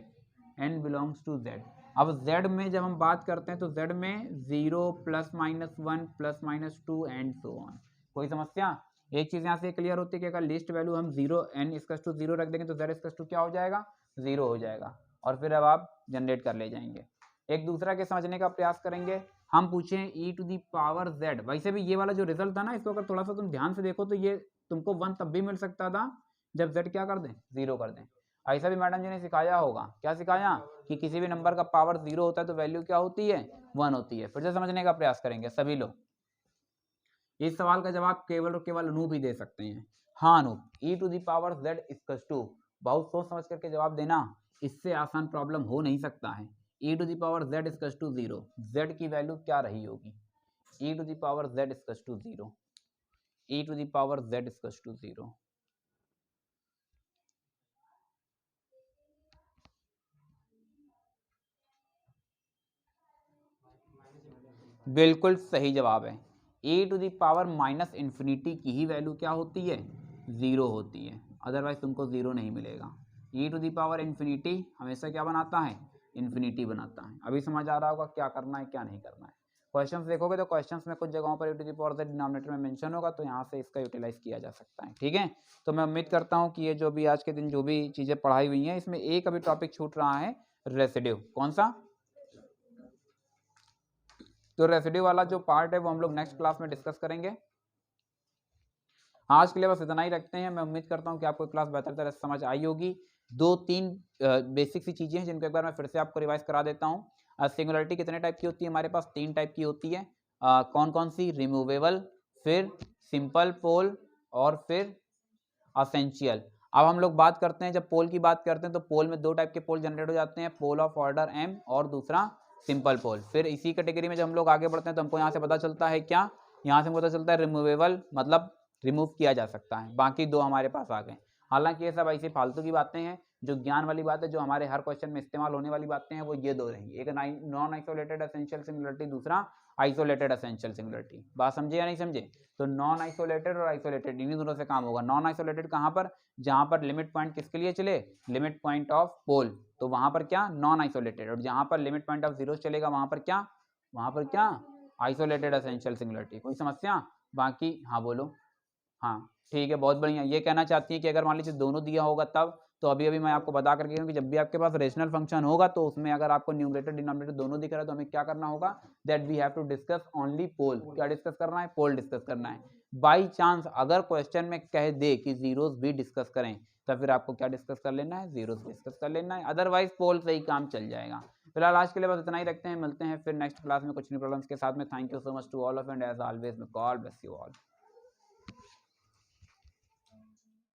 n belongs to z। अब z में जब हम बात करते हैं तो z में 0 plus minus 1 plus minus 2 and so on. कोई समस्या? एक चीज यहाँ से क्लियर होती है कि अगर लिस्ट वैल्यू हम 0 n इक्वल्स टू 0 रख देंगे तो z इक्वल्स टू क्या हो जाएगा? 0 हो जाएगा। और फिर अब आप जनरेट कर ले जाएंगे। एक दूसरा के समझने का प्रयास करेंगे। हम पूछें e to the power z, वैसे भी ये वाला जो रिजल्ट था ना, इसको अगर थोड़ा सा तुम ध्यान से देखो तो ये तुमको 1 तब भी मिल सकता था जब z क्या कर दें? 0 कर दें। ऐसा भी मैडम जी ने सिखाया होगा। क्या सिखाया? कि किसी भी नंबर का पावर 0 होता है तो वैल्यू क्या होती है? 1 होती है। फिर से समझने का प्रयास करेंगे सभी लोग। इस सवाल का जवाब केवल और केवल अनूप ही दे सकते हैं। हाँ Anoop, e to the power z equals to, बहुत सोच समझ करके जवाब देना, इससे आसान प्रॉब्लम हो नहीं सकता है। e to the power z equals to 0, z की वैल्यू क्या रही होगी? e to the power z equals to 0, e to the power z equals to 0। बिल्कुल सही जवाब है। e to the power minus infinity की ही वैल्यू क्या होती है? 0 होती है। अदरवाइज तुमको ज़ीरो नहीं मिलेगा। ई टू दी पावर इन्फिनिटी हमेशा क्या बनाता है, इन्फिनिटी बनाता है। अभी समझ आ रहा होगा क्या करना है क्या नहीं करना है। क्वेश्चंस देखोगे तो क्वेश्चंस में कुछ जगहों पर e to the power z denominator में मेंशन होगा, तो यहाँ से इसका यूटिलाइज किया जा सकता है। ठीक है, तो मैं उम्मीद करता हूँ कि ये जो भी आज के दिन जो भी चीज़ें पढ़ाई हुई हैं, इसमें एक अभी टॉपिक छूट रहा है, रेसिड्यू। कौन सा? तो रेसिड्यू वाला जो पार्ट है वो हम लोग नेक्स्ट क्लास में डिस्कस करेंगे। आज के लिए बस इतना ही रखते हैं। मैं उम्मीद करता हूँ कि आपको क्लास बेहतर तरह से समझ आई होगी। 2-3 बेसिक सी चीज़ें हैं जिनको एक बार मैं फिर से आपको रिवाइज करा देता हूँ। सिंगुलरिटी कितने टाइप की होती है? हमारे पास 3 टाइप की होती है। कौन कौन सी? रिमूवेबल, फिर सिंपल पोल और फिर असेंशियल। अब हम लोग बात करते हैं, जब पोल की बात करते हैं तो पोल में 2 टाइप के पोल जनरेट हो जाते हैं, पोल ऑफ ऑर्डर m और दूसरा सिंपल पोल। फिर इसी कैटेगरी में जब हम लोग आगे बढ़ते हैं तो हमको यहाँ से पता चलता है क्या, यहाँ से पता चलता है रिमूवेबल, मतलब रिमूव किया जा सकता है। बाकी 2 हमारे पास आ गए। हालांकि ये सब ऐसी फालतू की बातें हैं, जो ज्ञान वाली बात है, जो हमारे हर क्वेश्चन में इस्तेमाल होने वाली बातें हैं, वो ये 2 रहेंगी। एक नॉन आइसोलेटेड एसेंशियल सिंगुलरिटी, दूसरा आइसोलेटेड एसेंशियल सिंगुलरिटी। बात समझे या नहीं समझे? तो नॉन आइसोलेटेड और आइसोलेटेड इन्हीं दोनों से काम होगा। नॉन आइसोलेटेड कहाँ पर? जहाँ पर लिमिट पॉइंट किसके लिए चले? लिमिट पॉइंट ऑफ पोल, तो वहां पर क्या? Non isolated. और जहाँ पर लिमिट पॉइंट ऑफ जीरो चलेगा वहां पर क्या? वहां पर क्या? Isolated essential singularity. कोई समस्या? बाकी हाँ बोलो। हाँ ठीक है, बहुत बढ़िया। ये कहना चाहती है कि अगर मान लीजिए दोनों दिया होगा तब, तो अभी अभी मैं आपको बता करके कि जब भी आपके पास रेशनल फंक्शन होगा तो उसमें अगर आपको न्यूमरेटर डिनोमिनेटर दोनों दिख रहा है तो हमें क्या करना होगा? That we have to discuss only pole. क्या डिस्कस करना है? पोल डिस्कस करना है। बाई चांस अगर क्वेश्चन में कह दे कि जीरोस भी डिस्कस करें, तो फिर आपको क्या डिस्कस कर लेना है? जीरोस डिस्कस कर लेना है, अदरवाइज पोल से ही काम चल जाएगा। फिलहाल आज के लिए बस इतना ही रखते हैं, मिलते हैं फिर नेक्स्ट क्लास में कुछ न्यू प्रॉब्लम्स के साथ में। Thank you so much to all of and as always, may God bless you all.